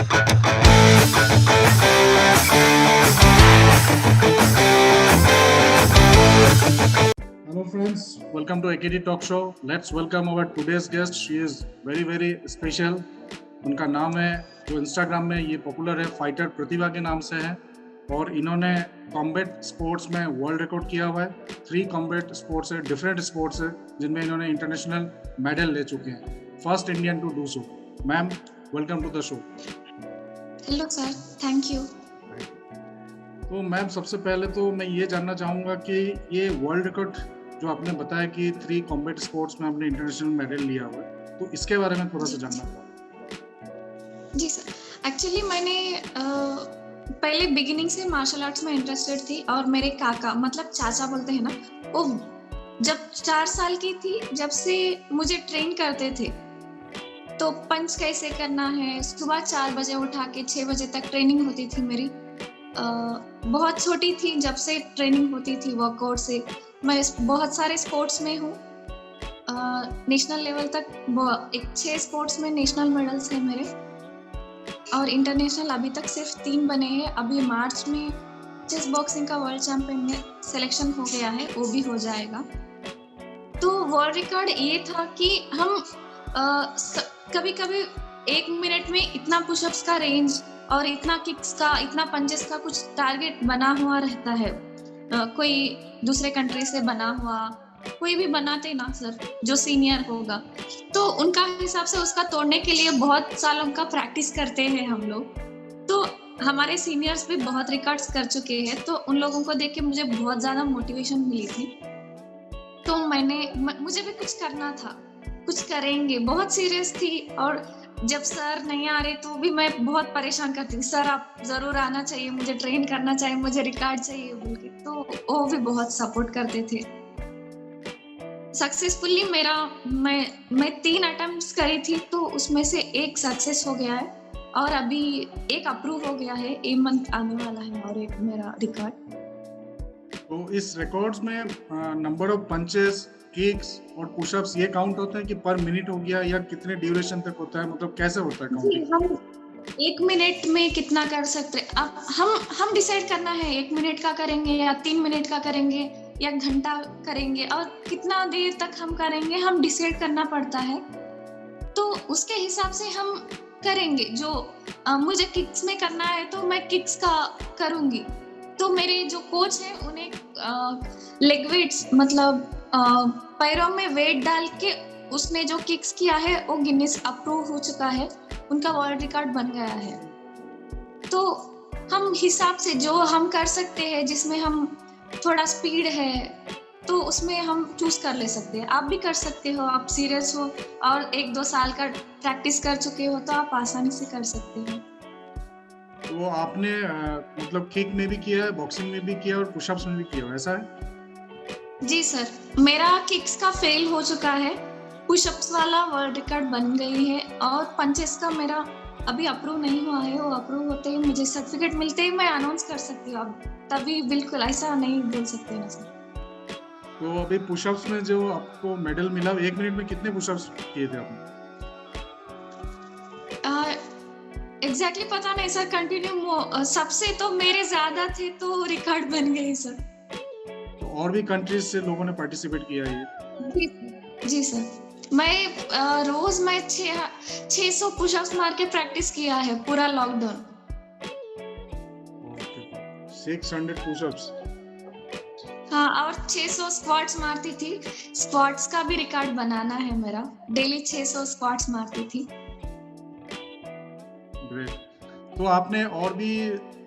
Hello friends, welcome to AKD Talk Show. Let's welcome our today's guest. She is very special. उनका नाम है जो Instagram में ये पॉपुलर है फाइटर प्रतिभा के नाम से है और इन्होंने कॉम्बैट स्पोर्ट्स में वर्ल्ड रिकॉर्ड किया हुआ है। 3 कॉम्बैट स्पोर्ट्स है, डिफरेंट स्पोर्ट्स है जिनमें इन्होंने इंटरनेशनल मेडल ले चुके हैं। First Indian to do so. Ma'am, welcome to the show. Hello sir, thank you. तो मैम, सबसे पहले तो मैं ये जानना चाहूँगा कि ये वर्ल्ड रिकॉर्ड जो आपने बताया कि 3 कॉम्बैट स्पोर्ट्स में आपने इंटरनेशनल मेडल लिया हुआ है, तो इसके बारे में थोड़ा सा जानना चाहूँगा। जी सर, एक्चुअली मैंने पहले बिगिनिंग से मार्शल आर्ट्स में इंटरेस्टेड थी और मेरे काका मतलब चाचा बोलते हैं ना, वो जब 4 साल की थी जब से मुझे ट्रेन करते थे। तो पंच कैसे करना है, सुबह 4 बजे उठा के 6 बजे तक ट्रेनिंग होती थी मेरी। बहुत छोटी थी जब से ट्रेनिंग होती थी वर्कआउट से। मैं बहुत सारे स्पोर्ट्स में हूँ, नेशनल लेवल तक 6 स्पोर्ट्स में नेशनल मेडल्स हैं मेरे और इंटरनेशनल अभी तक सिर्फ 3 बने हैं। अभी मार्च में चेस बॉक्सिंग का वर्ल्ड चैंपियन में सिलेक्शन हो गया है, वो भी हो जाएगा। तो वर्ल्ड रिकॉर्ड ये था कि हम कभी-कभी 1 मिनट में इतना पुशअप्स का रेंज और इतना किक्स का, इतना पंचेस का कुछ टारगेट बना हुआ रहता है। कोई दूसरे कंट्री से बना हुआ, कोई भी बनाते ना सर जो सीनियर होगा, तो उनका हिसाब से उसका तोड़ने के लिए बहुत सालों का प्रैक्टिस करते हैं हम लोग। तो हमारे सीनियर्स भी बहुत रिकॉर्ड्स कर चुके हैं, तो उन लोगों को देख के मुझे बहुत ज़्यादा मोटिवेशन मिली थी। तो मुझे भी कुछ करना था, कुछ करेंगे, बहुत सीरियस थी। और जब सर नहीं आ रहे तो भी मैं बहुत परेशान करती थी, सर आप जरूर आना चाहिए, मुझे ट्रेन करना चाहिए, मुझे रिकॉर्ड चाहिए बोल के। तो वो भी बहुत सपोर्ट करते थे। सक्सेसफुली मैं 3 अटेम्प्ट्स करी थी, तो उसमें से 1 सक्सेस हो गया है और अभी 1 अप्रूव हो गया है। ए मंथ आने वाला है और एक मेरा रिकॉर्ड। तो इस रिकॉर्ड्स में नंबर ऑफ पंचेस, किक्स और पुशअप्स ये काउंट होते हैं कि पर मिनट हो गया या कितने ड्यूरेशन तक होता है, मतलब कैसे होता है काउंटिंग? हम 1 मिनट में कितना कर सकते हैं, अब हम डिसाइड करना है 1 मिनट का करेंगे या 3 मिनट का करेंगे या घंटा करेंगे और कितना देर तक हम करेंगे, हम डिसाइड करना पड़ता है। तो उसके हिसाब से हम करेंगे। जो मुझे किक्स में करना है तो मैं किक्स का करूंगी। तो मेरे जो कोच हैं उन्हें लेग वेट्स मतलब पैरों में वेट डाल के उसने जो किक्स किया है वो गिनीज अप्रूव हो चुका है, उनका वर्ल्ड रिकॉर्ड बन गया है। तो हम हिसाब से जो हम कर सकते हैं, जिसमें हम थोड़ा स्पीड है तो उसमें हम चूज कर ले सकते हैं। आप भी कर सकते हो, आप सीरियस हो और 1-2 साल का प्रैक्टिस कर चुके हो तो आप आसानी से कर सकते हो। तो आपने मतलब किक में भी किया है, बॉक्सिंग में भी किया और पुशअप्स में भी किया है, ऐसा है? जी सर, मेरा किक्स का फेल हो चुका है, पुशअप्स वाला वर्ल्ड रिकॉर्ड बन गई है और पंचेस का मेरा अभी अप्रूव नहीं हुआ है। वो अप्रूव होते ही मुझे सर्टिफिकेट मिलते ही मैं अनाउंस कर सकती हूँ। अब तभी बिल्कुल ऐसा नहीं बोल सकते ना सर। तो अभी पुशअप्स में जो आपको मेडल मिला, 1 मिनट में कितने पुशअप्स किए थे आपने? एग्जैक्टली पता नहीं सर, कंटिन्यू सबसे तो मेरे ज्यादा थे तो रिकॉर्ड बन गई सर। तो और भी कंट्रीज से लोगों ने पार्टिसिपेट किया है? जी सर, मैं रोज 600 पुशअप्स मार के प्रैक्टिस किया है पूरा लॉकडाउन। 600 पुशअप्स? हाँ, और 600 स्क्वाट्स मारती थी। स्क्वाट्स का भी रिकॉर्ड बनाना है मेरा, डेली 600 स्क्वाट्स मारती थी। ग्रेट। तो आपने और भी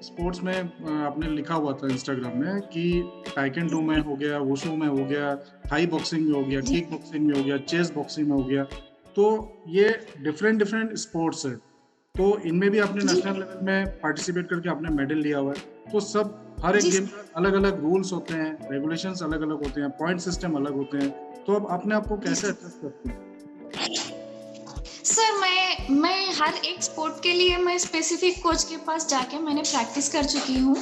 स्पोर्ट्स में आपने लिखा हुआ था इंस्टाग्राम में कि टाइकेंडो में हो गया, वुशु में हो गया, थाई बॉक्सिंग में हो गया, किक बॉक्सिंग में हो गया, चेस बॉक्सिंग में हो गया। तो ये डिफरेंट स्पोर्ट्स है, तो इनमें भी आपने नेशनल लेवल में पार्टिसिपेट करके आपने मेडल लिया हुआ है। तो सब हर एक गेम में अलग-अलग रूल्स होते हैं, रेगुलेशंस अलग-अलग होते हैं, पॉइंट सिस्टम अलग होते हैं। तो अब अपने आप को कैसे एडजस्ट करते हैं? सर, मैं हर एक स्पोर्ट के लिए मैं स्पेसिफिक कोच के पास जाके मैंने प्रैक्टिस कर चुकी हूँ।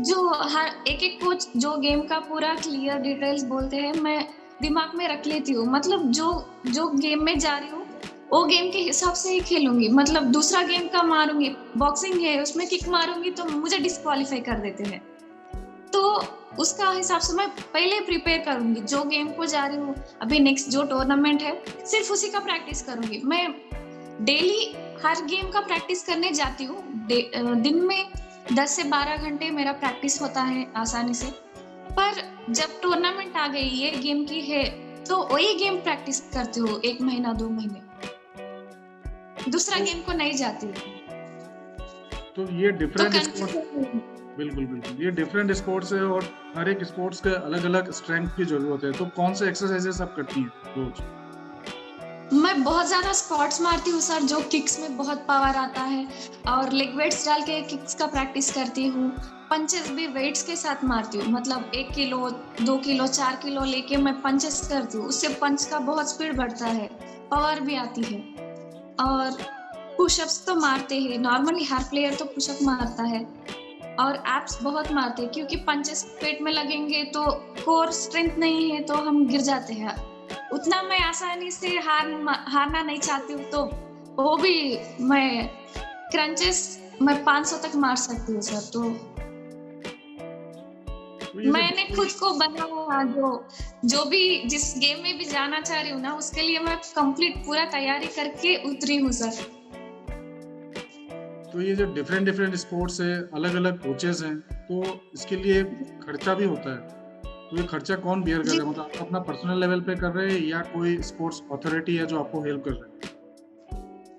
जो हर एक कोच जो गेम का पूरा क्लियर डिटेल्स बोलते हैं, मैं दिमाग में रख लेती हूँ। मतलब जो गेम में जा रही हूँ वो गेम के हिसाब से ही खेलूंगी, मतलब दूसरा गेम का मारूंगी, बॉक्सिंग है उसमें किक मारूंगी तो मुझे डिस्क्वालीफाई कर देते हैं, तो उसका हिसाब से मैं पहले प्रिपेयर करूंगी, जो गेम को जा रही हूँ अभी नेक्स्ट जो टूर्नामेंट है सिर्फ उसी का प्रैक्टिस करूंगी। मैं डेली हर गेम का प्रैक्टिस करने जाती हूँ, दिन में 10 से 12 घंटे मेरा प्रैक्टिस होता है आसानी से, पर जब टूर्नामेंट आ गई ये गेम की है तो वही गेम प्रैक्टिस करती हूँ 1 महीना 2 महीने, दूसरा गेम को नहीं जाती। तो ये तो डिफरेंट स्पोर्ट्स, कंफ्यूजन बिल्कुल बिल्कुल, ये डिफरेंट स्पोर्ट्स है और हर एक स्पोर्ट्स के अलग अलग स्ट्रेंथ की जरूरत है। तो कौन से एक्सरसाइजेस आप करती हैं रोज? मैं बहुत ज्यादा स्क्वाट्स मारती हूँ सर, जो किक्स में बहुत पावर आता है, और लेग वेट्स डाल के किक्स का प्रैक्टिस करती हूँ। पंचेस भी वेट्स के साथ मारती हूँ, मतलब 1 किलो 2 किलो 4 किलो लेके मैं पंचेस करती हूँ, उससे पंच का बहुत स्पीड बढ़ता है, पावर भी आती है। और पुशअप्स तो मारते हैं, नॉर्मली हर प्लेयर तो पुशअप मारता है, और एप्स बहुत मारते हैं क्योंकि पंचेस पेट में लगेंगे तो कोर स्ट्रेंथ नहीं है तो हम गिर जाते हैं। उतना मैं आसानी से हारना नहीं चाहती हूँ, तो वो भी मैं क्रंचेस मैं 500 तक मार सकती हूँ सर। तो ये जो मैंने खुद को बनाया, जो भी जिस गेम में भी जाना चाह रही हूँ ना उसके लिए मैं कंप्लीट पूरा तैयारी करके उतरी हूँ सर। तो ये जो डिफरेंट डिफरेंट स्पोर्ट्स है, अलग अलग कोचेस हैं, तो इसके लिए खर्चा भी होता है। तो ये खर्चा कौन बियर कर जी रहा है? मतलब आप अपना पर्सनल लेवल पे कर रहे हैं या कोई स्पोर्ट्स अथॉरिटी है जो आपको हेल्प कर रही है?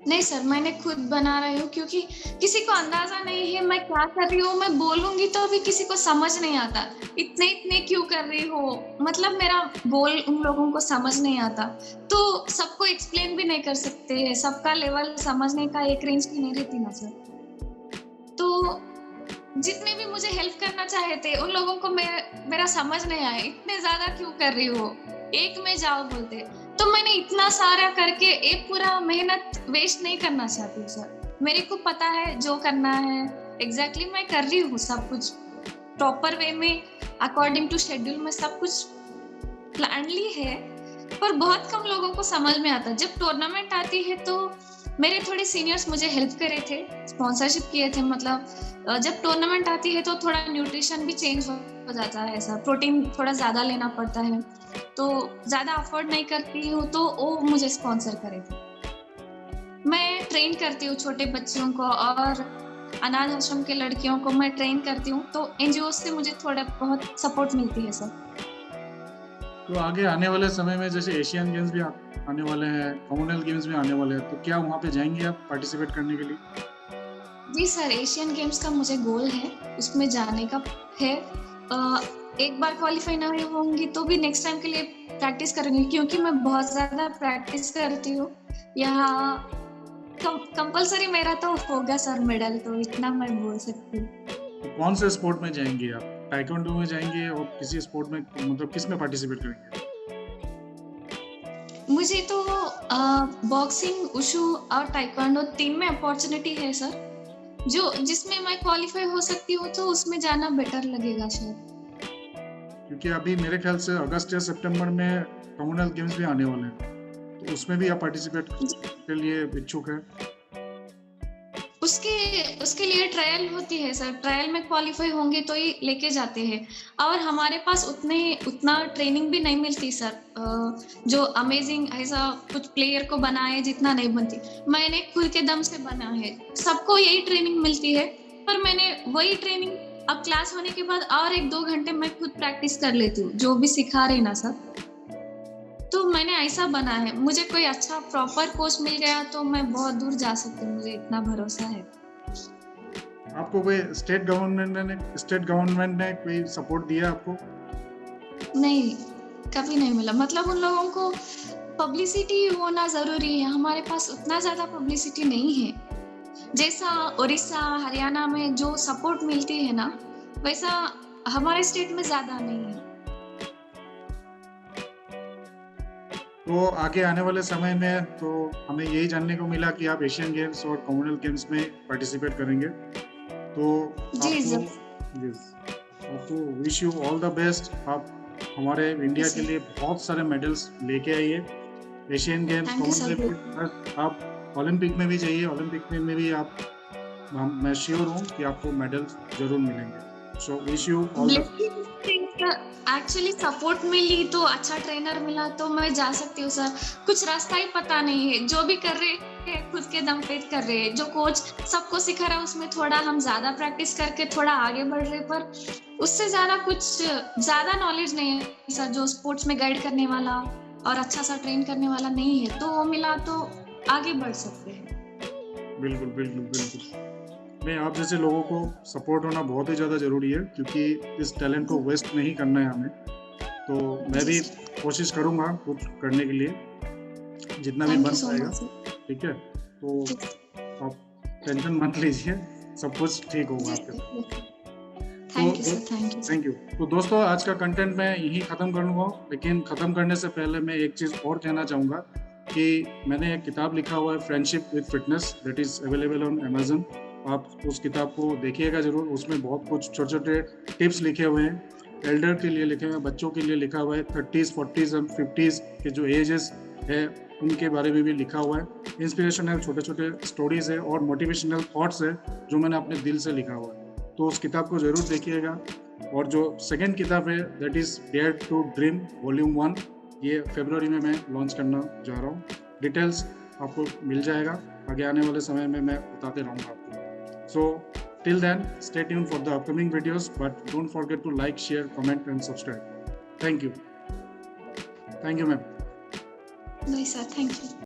नहीं सर, मैंने खुद बना रही हूँ क्योंकि किसी को अंदाजा नहीं है मैं क्या कर रही हूँ, मैं बोलूंगी तो अभी किसी को समझ नहीं आता, इतने इतने क्यों कर रही हो, मतलब मेरा बोल उन लोगों को समझ नहीं आता, तो सबको एक्सप्लेन भी नहीं कर सकते, सबका लेवल समझने का एक रेंज की नहीं रहती ना सर। तो जितने भी मुझे हेल्प करना चाहे थे उन लोगों को मेरा समझ नहीं आया, इतने ज्यादा क्यों कर रही हो, एक में जाओ बोलते, तो मैंने इतना सारा करके एक पूरा मेहनत वेस्ट नहीं करना चाहती हूँ सर। मेरे को पता है जो करना है एग्जैक्टली मैं कर रही हूँ, सब कुछ प्रॉपर वे में अकॉर्डिंग टू शेड्यूल में सब कुछ प्लानली है, पर बहुत कम लोगों को समझ में आता। जब टूर्नामेंट आती है तो मेरे थोड़े सीनियर्स मुझे हेल्प करे थे, स्पॉन्सरशिप किए थे, मतलब जब टूर्नामेंट आती है तो थोड़ा न्यूट्रिशन भी चेंज हो जाता है, ऐसा प्रोटीन थोड़ा ज्यादा लेना पड़ता है, तो ज्यादा अफोर्ड नहीं करती हूँ तो वो मुझे स्पॉन्सर करे थे। मैं ट्रेन करती हूँ छोटे बच्चों को और अनाथ आश्रम के लड़कियों को मैं ट्रेन करती हूँ, तो एनजीओ से मुझे थोड़ा बहुत सपोर्ट मिलती है सर। तो आगे आने वाले समय में जैसे एशियन गेम्स भी आने वाले हैं, कॉमनवेल्थ गेम्स भी आने वाले हैं, तो क्या वहाँ पे जाएंगे आप पार्टिसिपेट करने के लिए? जी सर, एशियन गेम्स का मुझे गोल है, उसमें जाने का है। एक बार क्वालिफाई ना होंगी तो भी नेक्स्ट टाइम के लिए प्रैक्टिस करूंगी, क्योंकि मैं बहुत ज्यादा प्रैक्टिस करती हूँ। यहाँ कंपलसरी मेरा तो होगा सर मेडल, तो इतना मैं बोल सकती हूँ। तो कौन से स्पोर्ट में जाएंगे आप? ताइक्वांडो में जाएंगे और किसी स्पोर्ट में, मतलब किस में पार्टिसिपेट करेंगे? मुझे तो बॉक्सिंग, उशू और ताइक्वांडो 3 में अपॉर्चुनिटी है सर, जो जिसमें मैं क्वालिफाई हो सकती हूँ तो उसमें जाना बेटर लगेगा शायद। क्योंकि अभी मेरे ख्याल से अगस्त या सितंबर में कॉमनवेल्थ गेम्स भी आने वाले हैं, तो उसमें भी आप पार्टिसिपेट के लिए इच्छुक है? उसके लिए ट्रायल होती है सर, ट्रायल में क्वालिफाई होंगे तो ही लेके जाते हैं, और हमारे पास उतना ट्रेनिंग भी नहीं मिलती सर, जो अमेजिंग ऐसा कुछ प्लेयर को बनाए जितना नहीं बनती। मैंने खुद के दम से बना है, सबको यही ट्रेनिंग मिलती है, पर मैंने वही ट्रेनिंग अब क्लास होने के बाद और 1-2 घंटे मैं खुद प्रैक्टिस कर लेती हूँ, जो भी सिखा रहे ना सर, तो मैंने ऐसा बना है। मुझे कोई अच्छा प्रॉपर कोच मिल गया तो मैं बहुत दूर जा सकती हूँ, मुझे इतना भरोसा है। आपको कोई स्टेट गवर्नमेंट ने कोई सपोर्ट दिया आपको? नहीं, कभी नहीं मिला, मतलब उन लोगों को पब्लिसिटी होना जरूरी है, हमारे पास उतना ज्यादा पब्लिसिटी नहीं है। जैसा उड़ीसा, हरियाणा में जो सपोर्ट मिलती है ना, वैसा हमारे स्टेट में ज्यादा नहीं है। तो आगे आने वाले समय में तो हमें यही जानने को मिला कि आप एशियन गेम्स और कॉमनवेल्थ गेम्स में पार्टिसिपेट करेंगे, तो जी आपको wish you all the best. आप हमारे इंडिया के लिए बहुत सारे मेडल्स लेके आइए Asian games, thank you sir. Commonwealth, आप ओलंपिक में भी जाइए, ओलंपिक में भी आप, मैं श्योर हूँ कि आपको मेडल जरूर मिलेंगे। So wish you all the actually support मिली तो अच्छा ट्रेनर मिला तो मैं जा सकती हूँ सर। कुछ रास्ता ही पता नहीं है, जो भी कर रहे हैं खुद के दम पे कर रहे हैं। जो कोच सबको सिखा रहा है उसमें थोड़ा हम ज्यादा प्रैक्टिस करके थोड़ा आगे बढ़ रहे, पर उससे ज्यादा नॉलेज नहीं है सर। जो स्पोर्ट्स में गाइड करने वाला और अच्छा सा ट्रेन करने वाला नहीं है, तो वो मिला तो आगे बढ़ सकते हैं। बिल्कुल बिल्कुल बिल्कुल। नहीं, आप जैसे लोगों को सपोर्ट होना बहुत ही ज़्यादा ज़रूरी है, क्योंकि इस टैलेंट को वेस्ट नहीं करना है हमें। तो मैं भी कोशिश करूँगा कुछ करने के लिए, जितना भी थैंक बन यू सो पाएगा। Much sir. ठीक है, तो आप टेंशन मत लीजिए, सब कुछ ठीक होगा आपके साथ। Thank you sir, thank you sir. Thank you. तो दोस्तों, आज का कंटेंट मैं यहीं ख़त्म करूँगा, लेकिन ख़त्म करने से पहले मैं एक चीज़ और कहना चाहूँगा कि मैंने एक किताब लिखा हुआ है, friendship with fitness, that is available on Amazon. आप उस किताब को देखिएगा ज़रूर। उसमें बहुत कुछ छोटे-छोटे टिप्स लिखे हुए हैं, एल्डर के लिए लिखे हुए हैं, बच्चों के लिए लिखा हुआ है, 30s, 40s एंड 50s के जो एजेस है उनके बारे में भी लिखा हुआ है। इंस्पिरेशनल छोटे-छोटे स्टोरीज़ है और मोटिवेशनल थॉट्स है जो मैंने अपने दिल से लिखा हुआ है। तो उस किताब को ज़रूर देखिएगा। और जो सेकंड किताब है, that is dare to dream volume 1, ये फरवरी में मैं लॉन्च करना जा रहा हूँ। डिटेल्स आपको मिल जाएगा, आगे आने वाले समय में मैं बताते रहूँगा आपको। So till then, stay tuned for the upcoming videos, but don't forget to like, share, comment and subscribe. Thank you ma'am. नहीं सर, थैंक यू।